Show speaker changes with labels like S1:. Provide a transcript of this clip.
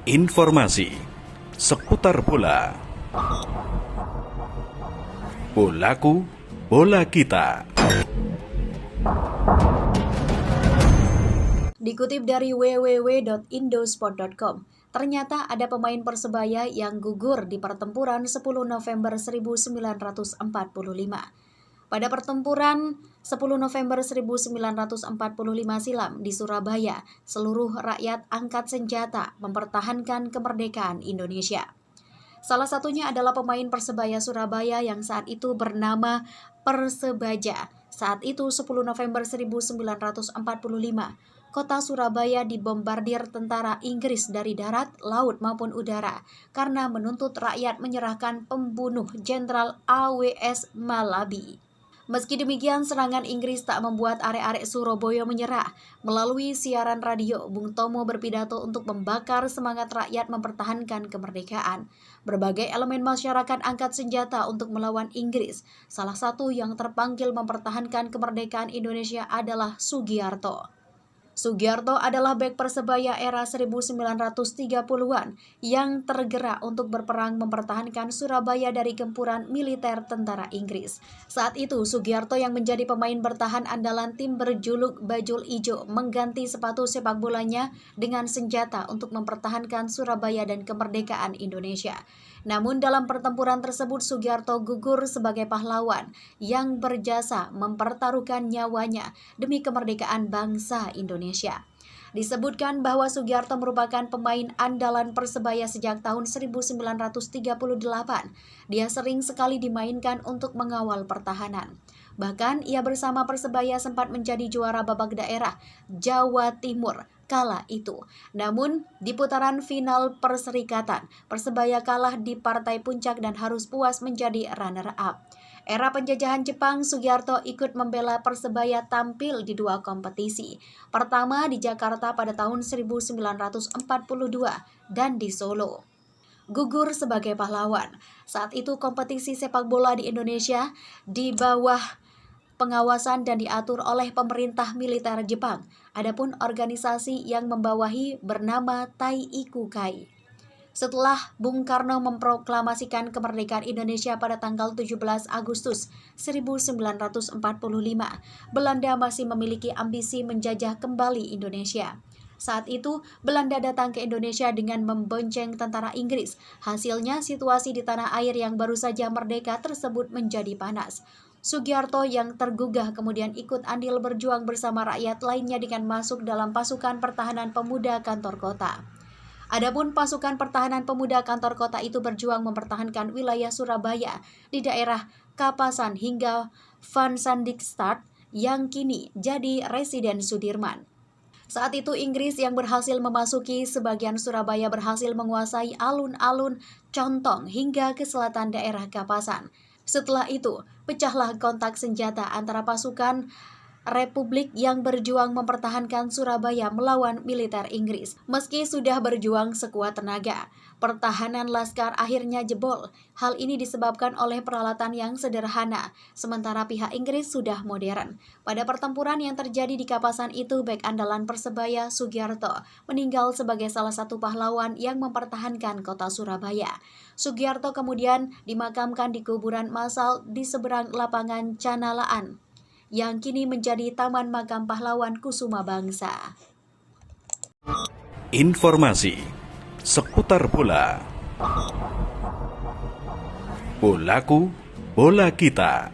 S1: Informasi seputar bola. Bolaku, bola kita.
S2: Dikutip dari www.indosport.com, ternyata ada pemain Persebaya yang gugur di pertempuran 10 November 1945. Pada pertempuran 10 November 1945 silam di Surabaya, seluruh rakyat angkat senjata mempertahankan kemerdekaan Indonesia. Salah satunya adalah pemain Persebaya Surabaya yang saat itu bernama Persebaja. Saat itu 10 November 1945, kota Surabaya dibombardir tentara Inggris dari darat, laut maupun udara karena menuntut rakyat menyerahkan pembunuh Jenderal A.W.S. Malabi. Meski demikian, serangan Inggris tak membuat arek-arek Surabaya menyerah. Melalui siaran radio, Bung Tomo berpidato untuk membakar semangat rakyat mempertahankan kemerdekaan. Berbagai elemen masyarakat angkat senjata untuk melawan Inggris. Salah satu yang terpanggil mempertahankan kemerdekaan Indonesia adalah Sugiarto. Sugiarto adalah bek Persebaya era 1930-an yang tergerak untuk berperang mempertahankan Surabaya dari gempuran militer tentara Inggris. Saat itu, Sugiarto yang menjadi pemain bertahan andalan tim berjuluk Bajul Ijo mengganti sepatu sepak bolanya dengan senjata untuk mempertahankan Surabaya dan kemerdekaan Indonesia. Namun dalam pertempuran tersebut Sugiarto gugur sebagai pahlawan yang berjasa mempertaruhkan nyawanya demi kemerdekaan bangsa Indonesia. Disebutkan bahwa Sugiarto merupakan pemain andalan Persebaya sejak tahun 1938. Dia sering sekali dimainkan untuk mengawal pertahanan. Bahkan ia bersama Persebaya sempat menjadi juara babak daerah Jawa Timur kala itu. Namun di putaran final perserikatan, Persebaya kalah di partai puncak dan harus puas menjadi runner-up. Era penjajahan Jepang, Sugiarto ikut membela Persebaya tampil di dua kompetisi. Pertama di Jakarta pada tahun 1942 dan di Solo. Gugur sebagai pahlawan. Saat itu kompetisi sepak bola di Indonesia di bawah pengawasan dan diatur oleh pemerintah militer Jepang. Adapun organisasi yang membawahi bernama Taikukai. Setelah Bung Karno memproklamasikan kemerdekaan Indonesia pada tanggal 17 Agustus 1945, Belanda masih memiliki ambisi menjajah kembali Indonesia. Saat itu, Belanda datang ke Indonesia dengan membonceng tentara Inggris. Hasilnya, situasi di tanah air yang baru saja merdeka tersebut menjadi panas. Sugiarto yang tergugah kemudian ikut andil berjuang bersama rakyat lainnya dengan masuk dalam pasukan pertahanan pemuda kantor kota. Adapun pasukan pertahanan pemuda kantor kota itu berjuang mempertahankan wilayah Surabaya di daerah Kapasan hingga Van Sandikstad yang kini jadi Residen Sudirman. Saat itu Inggris yang berhasil memasuki sebagian Surabaya berhasil menguasai alun-alun Contong hingga ke selatan daerah Kapasan. Setelah itu, pecahlah kontak senjata antara pasukan Republik yang berjuang mempertahankan Surabaya melawan militer Inggris. Meski sudah berjuang sekuat tenaga, pertahanan laskar akhirnya jebol. Hal ini disebabkan oleh peralatan yang sederhana, sementara pihak Inggris sudah modern. Pada pertempuran yang terjadi di Kapasan itu, bek andalan Persebaya Sugiarto meninggal sebagai salah satu pahlawan yang mempertahankan kota Surabaya. Sugiarto kemudian dimakamkan di kuburan massal di seberang lapangan Canalaan, yang kini menjadi Taman Makam Pahlawan Kusuma Bangsa.
S1: Informasi seputar bola. Bolaku, bola kita.